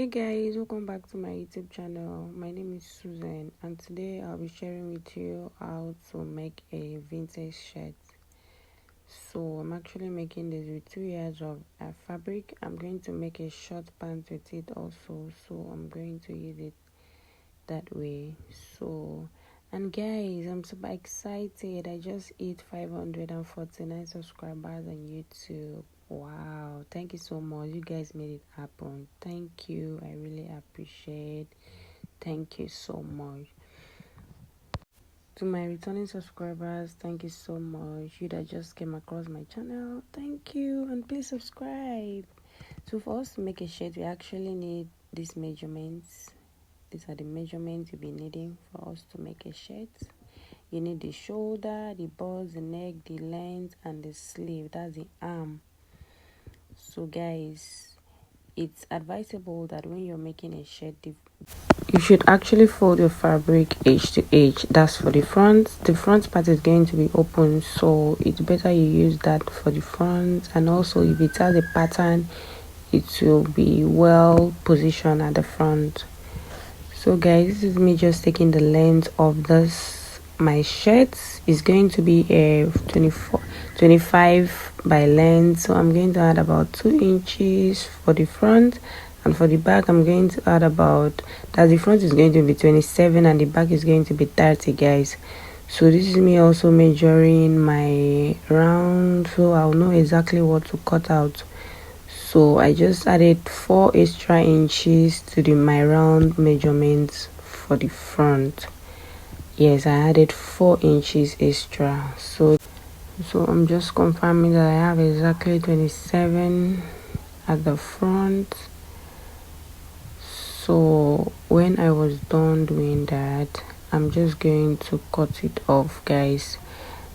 Hey guys, welcome back to my YouTube channel. My name is Susan, and today I'll be sharing with you how to make a vintage shirt. So I'm actually making this with 2 yards of fabric. I'm going to make a short pant with it also, so I'm going to use it that way. And guys, I'm super excited. I just hit 549 subscribers on YouTube. Wow, thank you so much. You guys made it happen. Thank you. I really appreciate. Thank you so much. To my returning subscribers, thank you so much. You that just came across my channel, thank you, and please subscribe. So for us to make a shirt, we actually need these measurements. These are the measurements you'll be needing for us to make a shirt. You need the shoulder, the bust, the neck, the length, and the sleeve. That's the arm. So guys, it's advisable that when you're making a shirt, you should actually fold your fabric edge to edge. That's for the front. The front part is going to be open, so it's better you use that for the front. And also, if it has a pattern, it will be well positioned at the front. So guys, this is me just taking the length of this. My shirt is going to be a 25 by length, so I'm going to add about 2 inches for the front, and for the back I'm going to add about, that the front is going to be 27 and the back is going to be 30 guys. So this is me also measuring my round, so I'll know exactly what to cut out. So I just added 4 extra inches to my round measurements for the front. Yes, I added 4 inches extra. So I'm just confirming that I have exactly 27 at the front. So when I was done doing that, I'm just going to cut it off guys.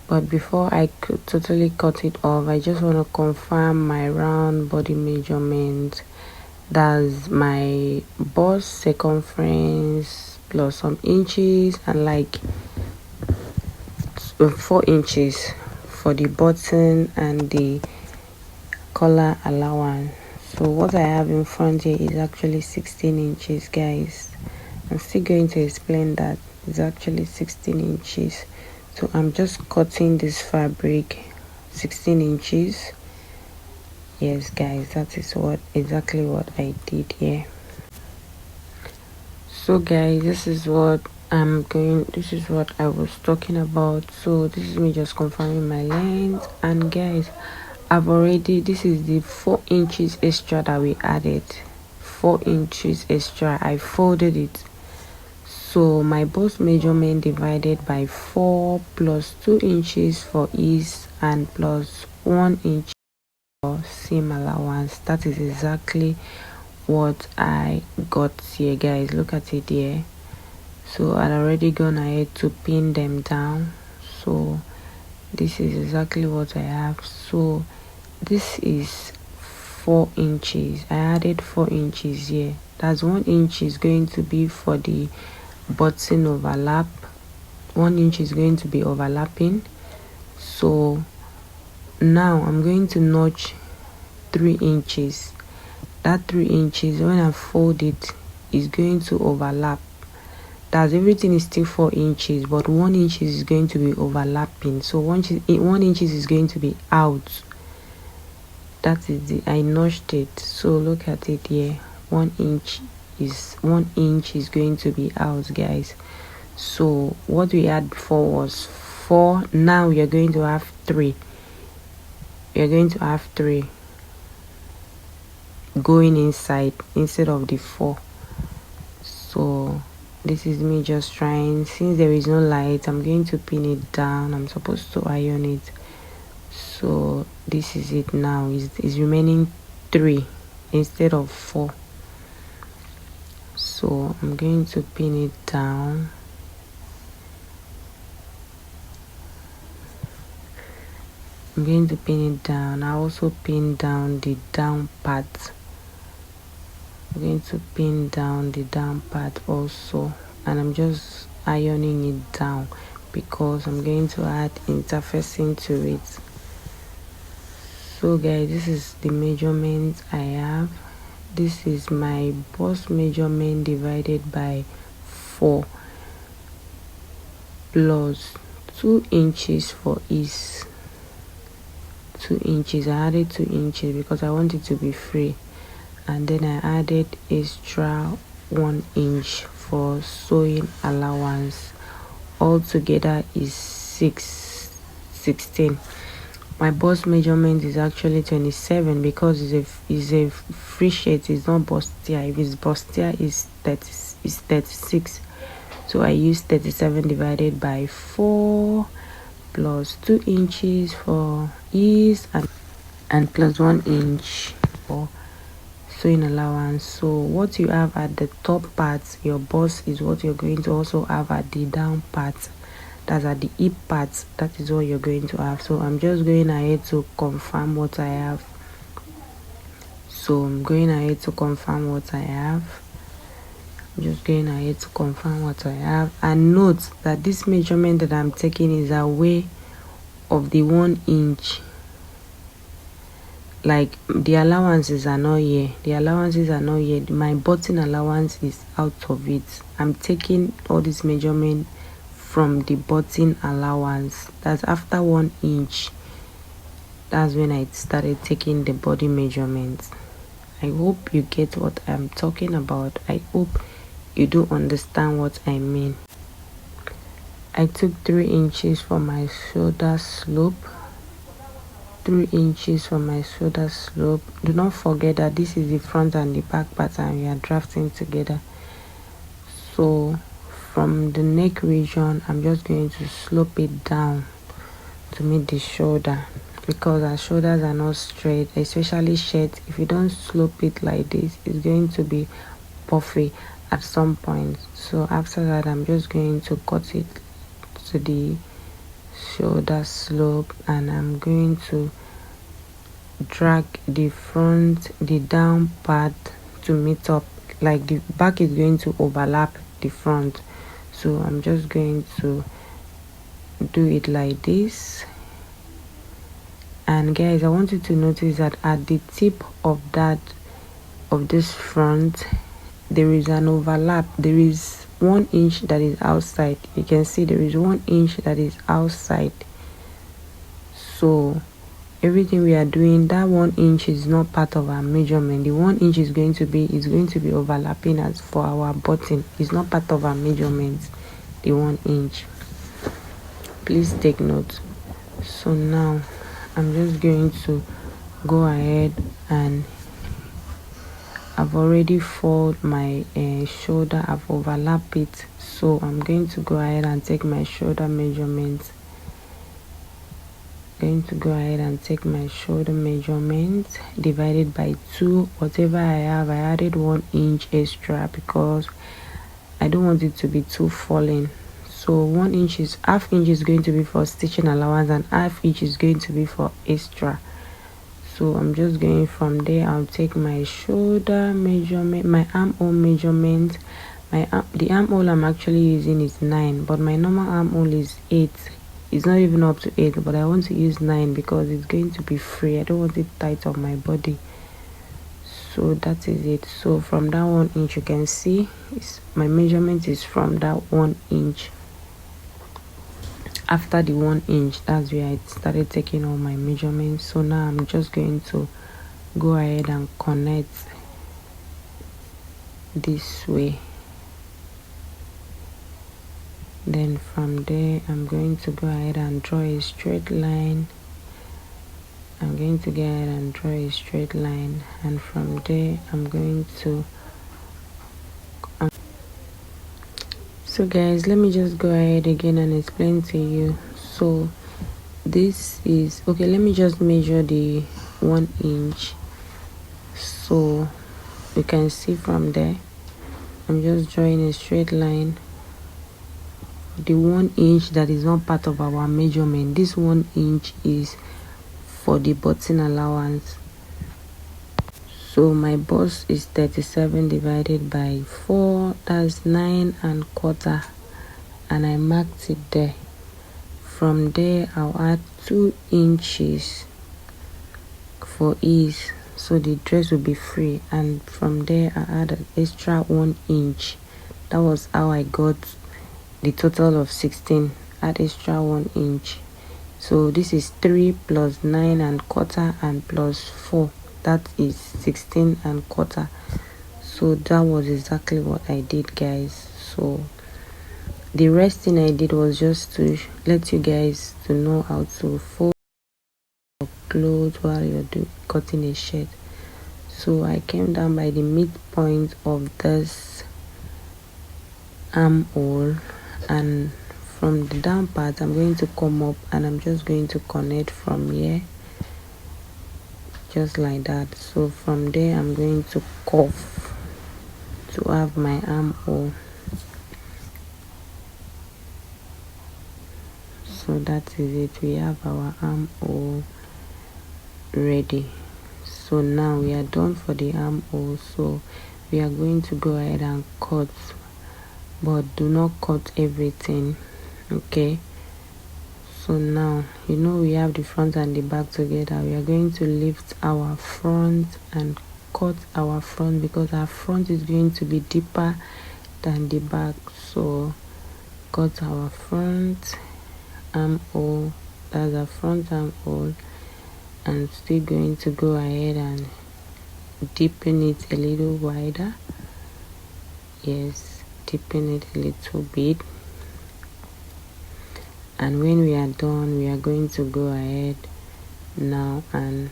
But before I could totally cut it off, I just want to confirm my round body measurement. That's my bust circumference plus some inches, and like 4 inches for the button and the collar allowance. So what I have in front here is actually 16 inches guys. I'm still going to explain that it's actually 16 inches. So I'm just cutting this fabric 16 inches. Yes guys, that is exactly what I did here. So guys, this is what I was talking about. So this is me just confirming my length. And guys, this is the 4 inches extra that we added. 4 inches extra, I folded it. So my bust measurement divided by 4 plus 2 inches for ease and plus 1 inch for seam allowance. That is exactly what I got here guys. Look at it here. So I'd already gone ahead to pin them down. So this is exactly what I have. So this is 4 inches. I added 4 inches here. That's 1 inch is going to be for the button overlap. 1 inch is going to be overlapping. So now I'm going to notch 3 inches. That 3 inches, when I fold it, is going to overlap. That's everything is still 4 inches, but 1 inch is going to be overlapping. So 1 inch is going to be out. That is I notched it. So look at it here. 1 inch is going to be out guys. So what we had before was 4. Now we are going to have 3. We are going to have 3 going inside instead of the 4. So this is me just trying. Since there is no light, I'm going to pin it down. I'm supposed to iron it. So this is it now. Is remaining 3 instead of 4. So I'm going to pin it down. I'm going to pin it down. I also pin down the down part. I'm going to pin down the down part also, and I'm just ironing it down because I'm going to add interfacing to it. So guys, this is the measurement I have. this is my bust measurement divided by 4 plus 2 inches for ease. 2 inches, I added 2 inches because I want it to be free, and then I added extra 1 inch for sewing allowance. Altogether is 16. My bust measurement is actually 27 because it's a free shirt. It's not bustier. If it's bustier, it's 36. So I use 37 divided by 4 plus 2 inches for ease and plus 1 inch for sewing allowance. So what you have at the top part, your bust, is what you're going to also have at the down part. That's at the hip part. That is what you're going to have. So I'm just going ahead to confirm what I have. So I'm going ahead to confirm what I have. I'm just going ahead to confirm what I have. And note that this measurement that I'm taking is away of the 1 inch. Like the allowances are not here. The allowances are not here. My button allowance is out of it. I'm taking all this measurement from the button allowance. That's after 1 inch. That's when I started taking the body measurements. I hope you get what I'm talking about. I hope you do understand what I mean. I took 3 inches for my shoulder slope. 3 inches for my shoulder slope. Do not forget that this is the front and the back pattern we are drafting together. So from the neck region, I'm just going to slope it down to meet the shoulder, because our shoulders are not straight, especially shirt. If you don't slope it like this, it's going to be puffy at some point. So after that, I'm just going to cut it to the shoulder slope, and I'm going to drag the front, the down part to meet up. Like the back is going to overlap the front, so I'm just going to do it like this. And guys, I want you to notice that at the tip of this front, there is an overlap. There is 1 inch that is outside. You can see there is 1 inch that is outside. So everything we are doing, that 1 inch is not part of our measurement. The 1 inch is going to be overlapping as for our button. It's not part of our measurement, the 1 inch. Please take note. So now I'm just going to go ahead, and I've already folded my shoulder. I've overlapped it, so I'm going to go ahead and take my shoulder measurement. My shoulder measurement divided by 2. Whatever I have, I added 1 inch extra because I don't want it to be too falling. So 1 inch is half inch is going to be for stitching allowance, and half inch is going to be for extra. So I'm just going from there. I'll take my shoulder measurement, my armhole measurement. The armhole I'm actually using is 9, but my normal armhole is 8. It's not even up to 8, but I want to use 9 because it's going to be free. I don't want it tight on my body. So that is it. So from that 1 inch, you can see my measurement is from that 1 inch. After the 1 inch, that's where I started taking all my measurements. So now I'm just going to go ahead and connect this way. Then from there, I'm going to go ahead and draw a straight line. And from there, I'm going to so guys, let me just go ahead again and explain to you. So this is okay. Let me just measure the 1 inch, so you can see from there. I'm just drawing a straight line. The 1 inch that is not part of our measurement, this 1 inch is for the button allowance. So my bust is 37 divided by 4, that's 9 1/4, and I marked it there. From there, I'll add 2 inches for ease. so the dress will be free. And from there I add an extra 1 inch. That was how I got the total of 16. Add extra 1 inch. So this is 3 plus 9 and quarter and plus 4. That is 16 and quarter. So that was exactly what I did, guys. So the rest thing I did was just to let you guys to know how to fold clothes while you're cutting a shirt. So I came down by the midpoint of this armhole, and from the down part I'm going to come up and I'm just going to connect from here, just like that. So from there I'm going to cuff to have my armhole. So that is it, we have our armhole ready. So now we are done for the armhole, so we are going to go ahead and cut, but do not cut everything, okay? So now we have the front and the back together. We are going to lift our front and cut our front because our front is going to be deeper than the back. So cut our front armhole, that's our front armhole, and still going to go ahead and deepen it a little wider. Yes, deepen it a little bit. And when we are done, we are going to go ahead now and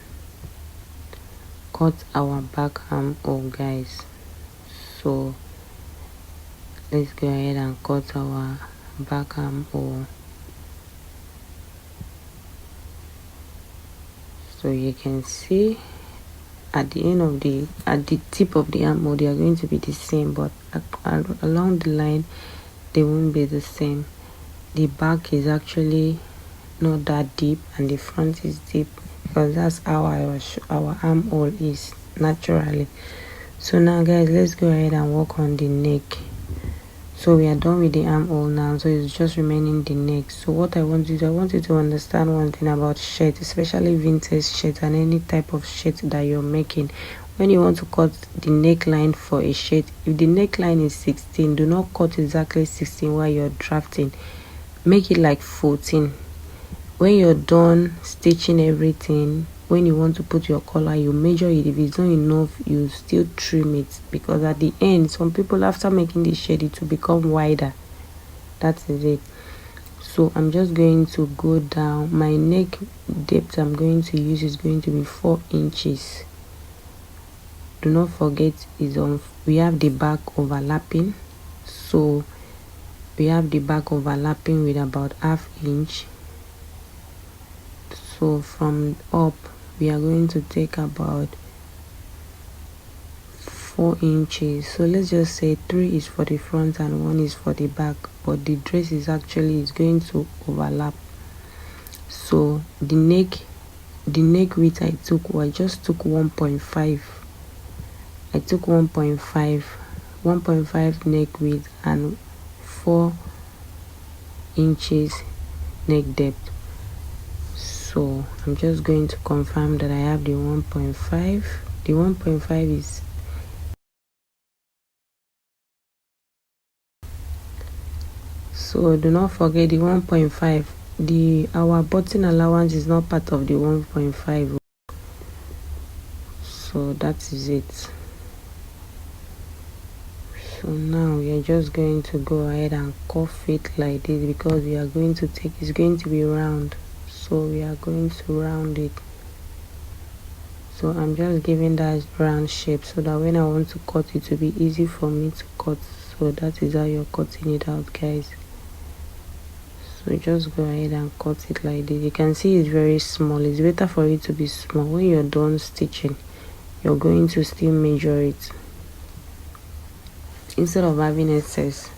cut our back armhole, guys. So let's go ahead and cut our back armhole. So you can see at the tip of the armhole they are going to be the same, but along the line they won't be the same. The back is actually not that deep and the front is deep because that's how our armhole is naturally. So now, guys, let's go ahead and work on the neck. So we are done with the armhole now, so it's just remaining the neck. So what I want you to understand one thing about shirt, especially vintage shirt and any type of shirt that you're making. When you want to cut the neckline for a shirt, if the neckline is 16, do not cut exactly 16 while you're drafting. Make it like 14. When you're done stitching everything, when you want to put your collar, you measure it. If it's not enough, you still trim it, because at the end, some people, after making the shade, it will become wider. That is it. So I'm just going to go down. My neck depth I'm going to use is going to be 4 inches. Do not forget we have the back overlapping, so we have the back overlapping with about ½ inch. So from up we are going to take about 4 inches. So let's just say 3 is for the front and 1 is for the back, but the dress is going to overlap. So the neck width I just took 1.5. I took 1.5 neck width and 4 inches neck depth. So I'm just going to confirm that I have the 1.5. The 1.5 is so do not forget the 1.5. Our button allowance is not part of the 1.5. So that is it. So now we are just going to go ahead and cuff it like this, because we are going to it's going to be round, so we are going to round it. So I'm just giving that round shape so that when I want to cut it will be easy for me to cut. So that is how you're cutting it out, guys. So just go ahead and cut it like this. You can see it's very small. It's better for it to be small. When you're done stitching, you're going to still measure it instead of having excess,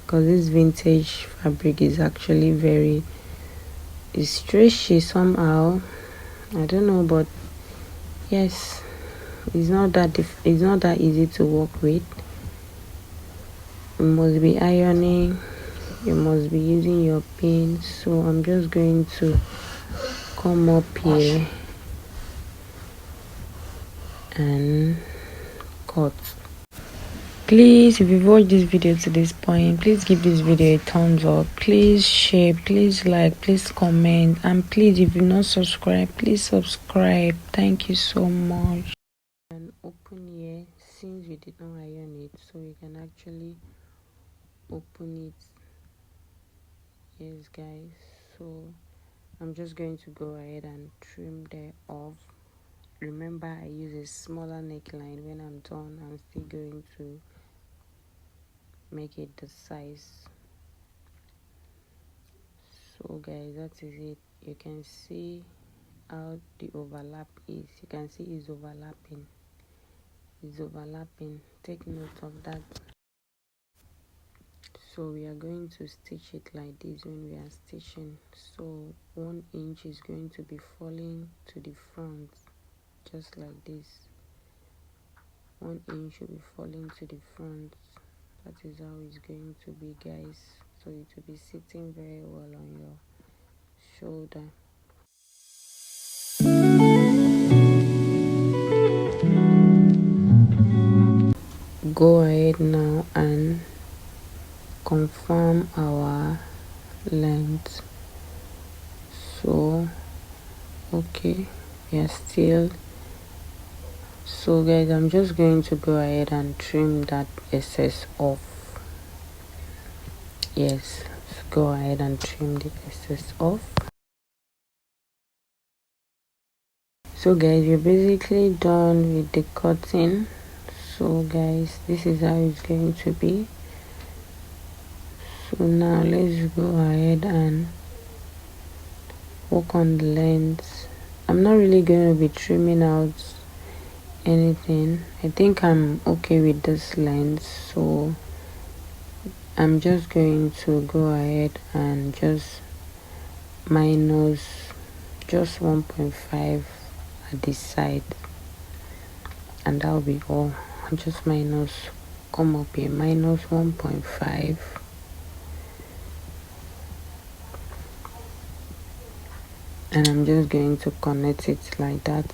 because this vintage fabric is actually it's stretchy somehow. I don't know, but yes, it's not that easy to work with. You must be ironing, you must be using your pin. So I'm just going to come up here and cut. Please, if you've watched this video to this point, please give this video a thumbs up, please share, please like, please comment, and please, if you're not subscribed, please subscribe. Thank you so much. And open here, since we did not iron it, so we can actually open it. Yes guys, so I'm just going to go ahead and trim that off. Remember, I use a smaller neckline. When I'm done, I'm still going to make it the size. So guys, that is it. You can see how the overlap is. You can see it's overlapping. Take note of that. So we are going to stitch it like this when we are stitching. So 1 inch is going to be falling to the front, just like this. 1 inch will be falling to the front. That is how it's going to be, guys. So it will be sitting very well on your shoulder. Go ahead now and confirm our length. So okay, we are still. So guys, I'm just going to go ahead and trim that excess off. Yes, go ahead and trim the excess off. So guys, we're basically done with the cutting. So guys, this is how it's going to be. So now let's go ahead and work on the length. I'm not really going to be trimming out anything. I think I'm okay with this length, so I'm just going to go ahead and just minus just 1.5 at this side, and that'll be all. Just minus, come up here, minus 1.5, and I'm just going to connect it like that.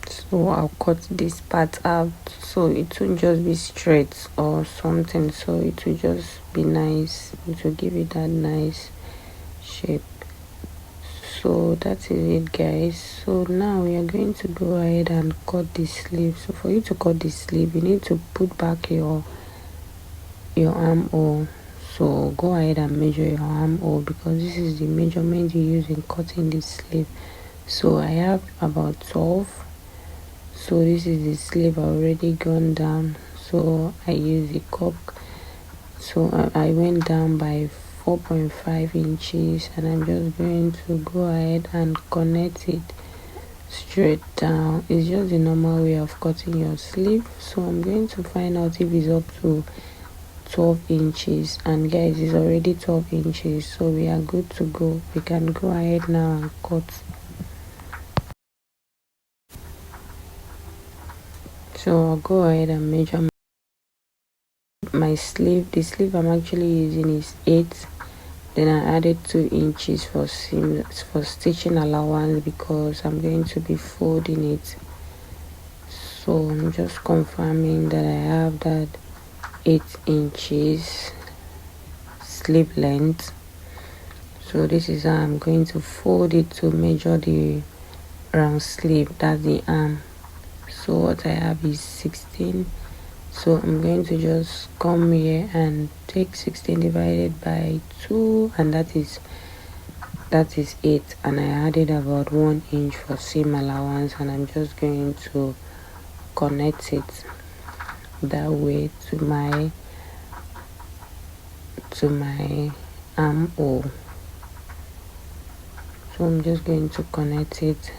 So I'll cut this part out so it won't just be straight or something, so it will just be nice. It will give it that nice shape. So that is it, guys. So now we are going to go ahead and cut the sleeve. So for you to cut the sleeve, you need to put back your armhole. So go ahead and measure your armhole, because this is the measurement you use in cutting the sleeve. So I have about 12. So this is the sleeve already gone down, so I use the cup. So I went down by 4.5 inches, and I'm just going to go ahead and connect it straight down. It's just the normal way of cutting your sleeve. So I'm going to find out if it's up to 12 inches, and guys, it's already 12 inches, so we are good to go. We can go ahead now and cut. So I'll go ahead and measure my sleeve. The sleeve I'm actually using is 8. Then I added 2 inches for stitching allowance, because I'm going to be folding it. So I'm just confirming that I have that 8 inches sleeve length. So this is how I'm going to fold it to measure the round sleeve, that's the arm. So what I have is 16. So I'm going to just come here and take 16 divided by 2, and that is 8, and I added about 1 inch for seam allowance, and I'm just going to connect it that way to my armhole. So I'm just going to connect it.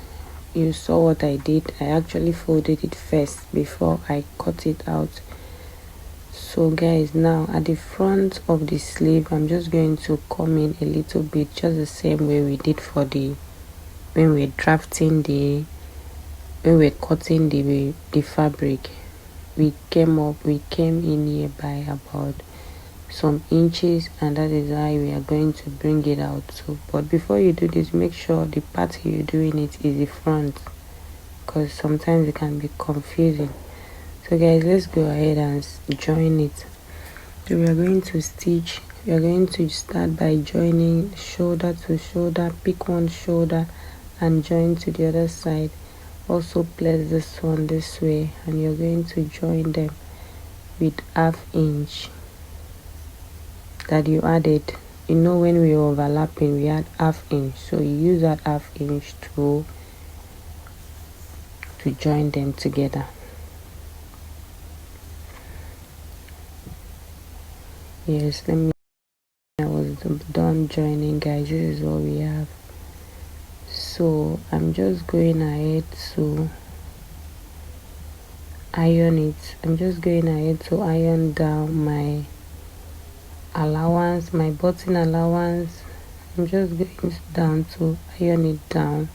You saw what I did. I actually folded it first before I cut it out. So guys, now at the front of the sleeve, I'm just going to come in a little bit, just the same way we did for the when we're cutting the fabric. We came in here by about some inches, and that is how we are going to bring it out. So but before you do this, make sure the part you're doing it is the front, because sometimes it can be confusing. So guys, let's go ahead and join it. So we are going to stitch. We are going to start by joining shoulder to shoulder, pick one shoulder and join to the other side. Also place this one this way, and you're going to join them with 1/2 inch that you added. You know, when we were overlapping we had 1/2 inch, so you use that 1/2 inch to join them together. Yes, I was done joining, guys. This is what we have. So I'm just going ahead to iron it. I'm just going ahead to iron down my allowance, my button allowance. I'm just going down to iron it down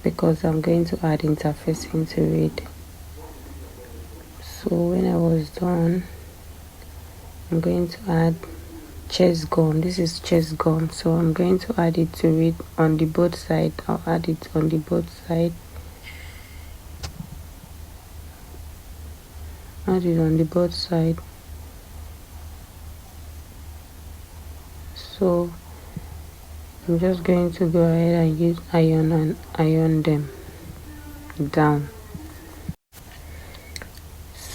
because I'm going to add interfacing to it. So when I was done, I'm going to add chest gum. This is chest gum, so I'm going to add it to it on the both side. I'll add it on the both side. Add it on the both side. So I'm just going to go ahead and use iron and iron them down.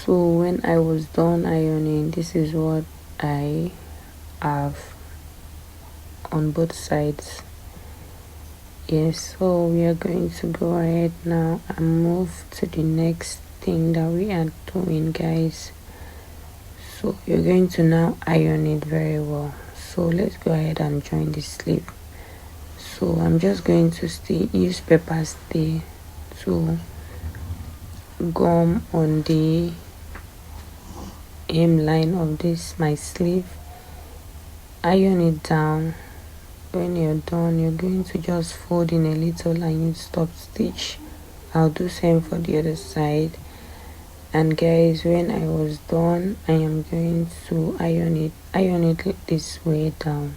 So when I was done ironing, this is what I have on both sides. Yes, so we are going to go ahead now and move to the next thing that we are doing, guys. So you're going to now iron it very well. So let's go ahead and join the sleeve. So I'm just going to use pepper stay to gum on the hemline of this my sleeve. Iron it down. When you're done, you're going to just fold in a little and use stop stitch. I'll do same for the other side. And guys, when I was done, I am going to iron it this way down.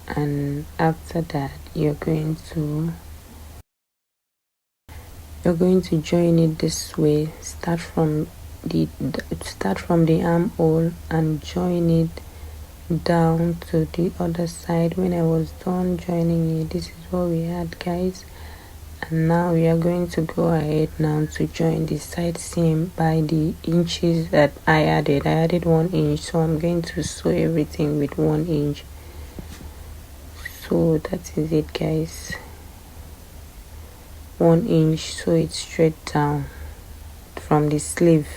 And after that, you're going to join it this way. Start from the armhole and join it down to the other side. When I was done joining it, this is what we had, guys. And now we are going to go ahead now to join the side seam by the inches that I added 1 inch, so I'm going to sew everything with 1 inch. So that is it, guys. 1 inch, sew it straight down from the sleeve.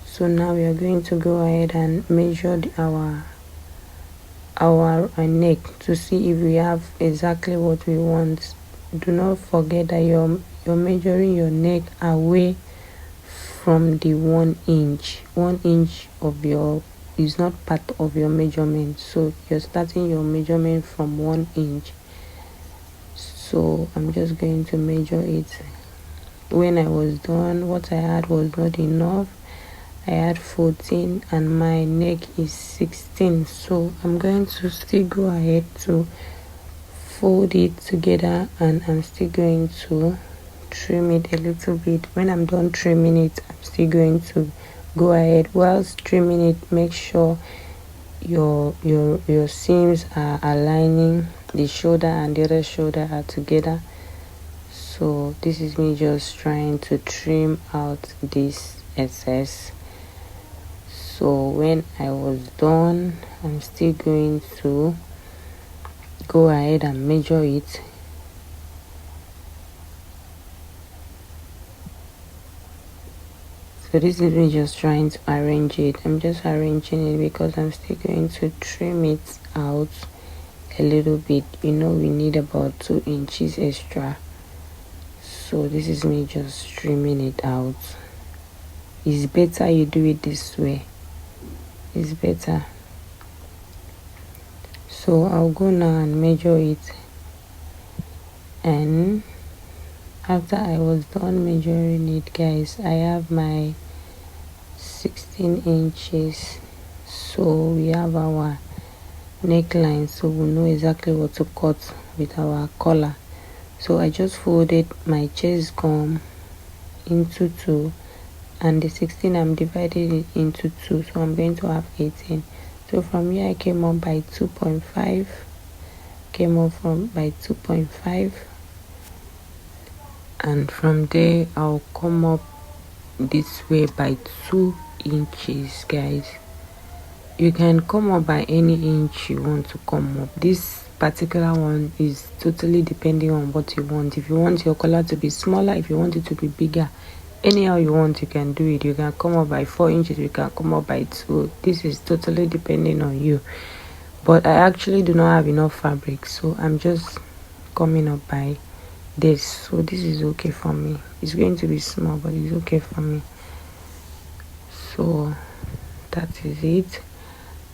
So now we are going to go ahead and measure our neck to see if we have exactly what we want. Do not forget that you're measuring your neck away from the 1 inch. 1 inch of your is not part of your measurement, so you're starting your measurement from 1 inch. So I'm just going to measure it. When I was done, what I had was not enough. I had 14 and my neck is 16, so I'm going to still go ahead to fold it together, and I'm still going to trim it a little bit. When I'm done trimming it, I'm still going to go ahead. Whilst trimming it, make sure your seams are aligning. The shoulder and the other shoulder are together. So this is me just trying to trim out this excess. So when I was done, I'm still going to go ahead and measure it. So this is me just trying to arrange it. I'm just arranging it because I'm still going to trim it out a little bit. You know, we need about 2 inches extra. So this is me just trimming it out. It's better you do it this way. It's better. So I'll go now and measure it. And after I was done measuring it, guys, I have my 16 inches. So we have our neckline, so we know exactly what to cut with our collar. So I just folded my chest gum into 2, and the 16 I'm dividing it into 2, so I'm going to have 18. So from here I came up by 2.5, came up from by 2.5, and from there I'll come up this way by 2 inches, guys. You can come up by any inch you want to come up. This particular one is totally depending on what you want. If you want your collar to be smaller, if you want it to be bigger, anyhow you want, you can do it. You can come up by 4 inches, you can come up by 2. This is totally depending on you. But I actually do not have enough fabric, so I'm just coming up by this. So this is okay for me. It's going to be small, but it's okay for me. So that is it.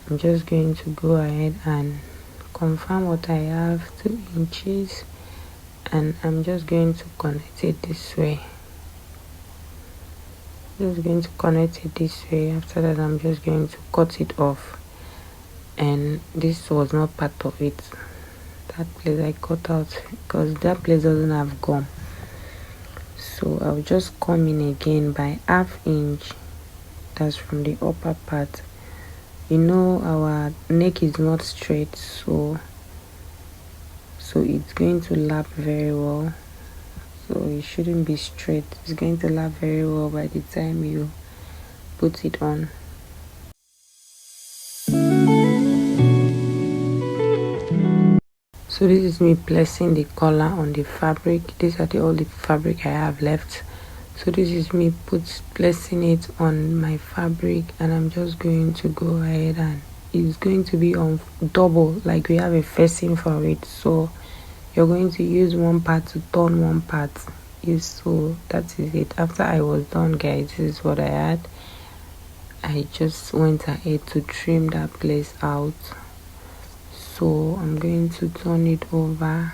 I'm just going to go ahead and confirm what I have, 2 inches, and I'm just going to connect it this way. Just going to connect it this way. After that, I'm just going to cut it off, and this was not part of it. That place I cut out because that place doesn't have gum. So I'll just come in again by 1/2 inch. That's from the upper part. You know, our neck is not straight, so it's going to lap very well. So it shouldn't be straight. It's going to lap very well by the time you put it on. So this is me placing the collar on the fabric. These are all the fabric I have left. So this is me placing it on my fabric, and I'm just going to go ahead, and it's going to be on double, like we have a facing for it. So you're going to use one part to turn one part. So that is it. After I was done, guys, this is what I had. I just went ahead to trim that place out. So I'm going to turn it over.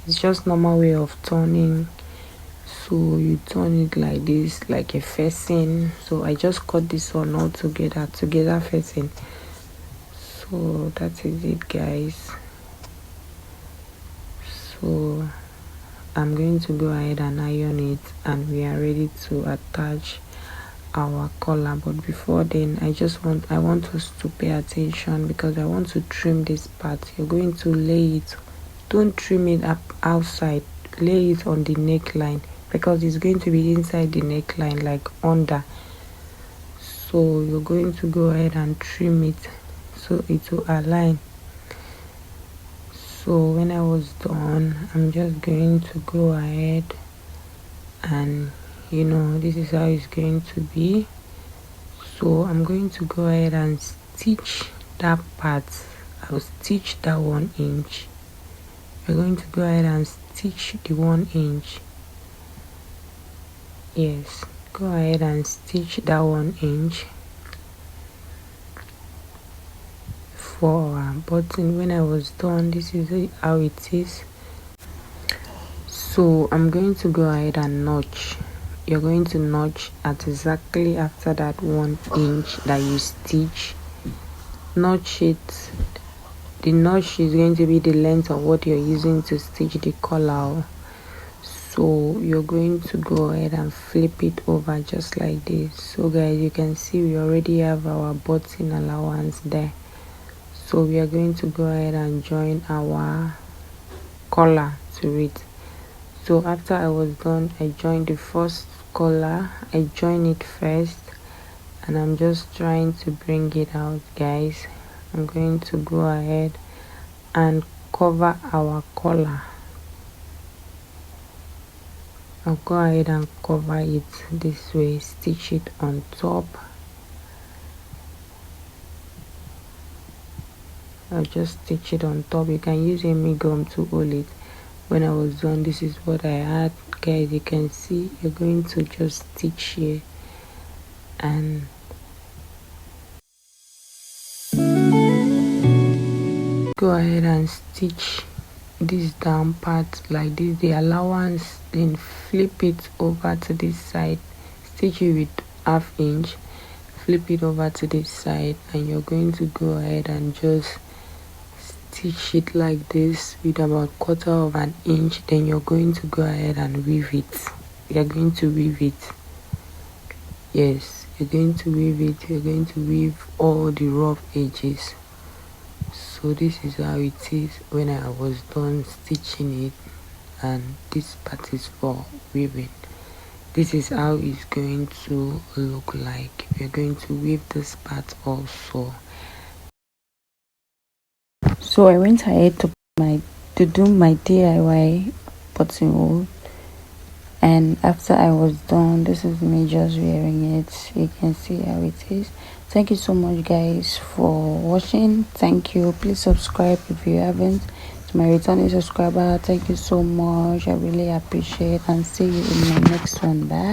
It's just normal way of turning. So you turn it like this, like a facing. So I just cut this one all together facing. So that is it, guys. So I'm going to go ahead and iron it, and we are ready to attach our collar. But before then, I want us to pay attention, because I want to trim this part. You're going to lay it, don't trim it up outside, lay it on the neckline, because it's going to be inside the neckline, like under. So you're going to go ahead and trim it so it will align. So when I was done, I'm just going to go ahead, and this is how it's going to be. So I'm going to go ahead and stitch that part. I'll stitch that 1 inch. We're going to go ahead and stitch the 1 inch. Yes, go ahead and stitch that 1 inch for our button. When I was done, this is how it is. So I'm going to go ahead and notch. You're going to notch at exactly after that 1 inch that you stitch. Notch it. The notch is going to be the length of what you're using to stitch the collar. So you're going to go ahead and flip it over just like this. So guys, you can see we already have our button allowance there. So we are going to go ahead and join our collar to it. So after I was done, I joined the first collar. I join it first, and I'm just trying to bring it out, guys. I'm going to go ahead and cover our collar. I'll go ahead and cover it this way, stitch it on top. I'll just stitch it on top. You can use any gum to hold it. When I was done, this is what I had, guys. You can see you're going to just stitch here and go ahead and stitch this down part like this, the allowance, then flip it over to this side, stitch it with 1/2 inch, flip it over to this side, and you're going to go ahead and just stitch it like this with about 1/4 of an inch. Then you're going to go ahead and weave it. You're going to weave it. Yes, you're going to weave it. You're going to weave all the rough edges. So this is how it is when I was done stitching it, and this part is for weaving. This is how it's going to look like. We're going to weave this part also. So I went ahead to do my DIY buttonhole, and after I was done, this is me just wearing it. You can see how it is. Thank you so much guys for watching. Thank you. Please subscribe if you haven't. To my returning subscriber, thank you so much. I really appreciate, and see you in my next one. Bye.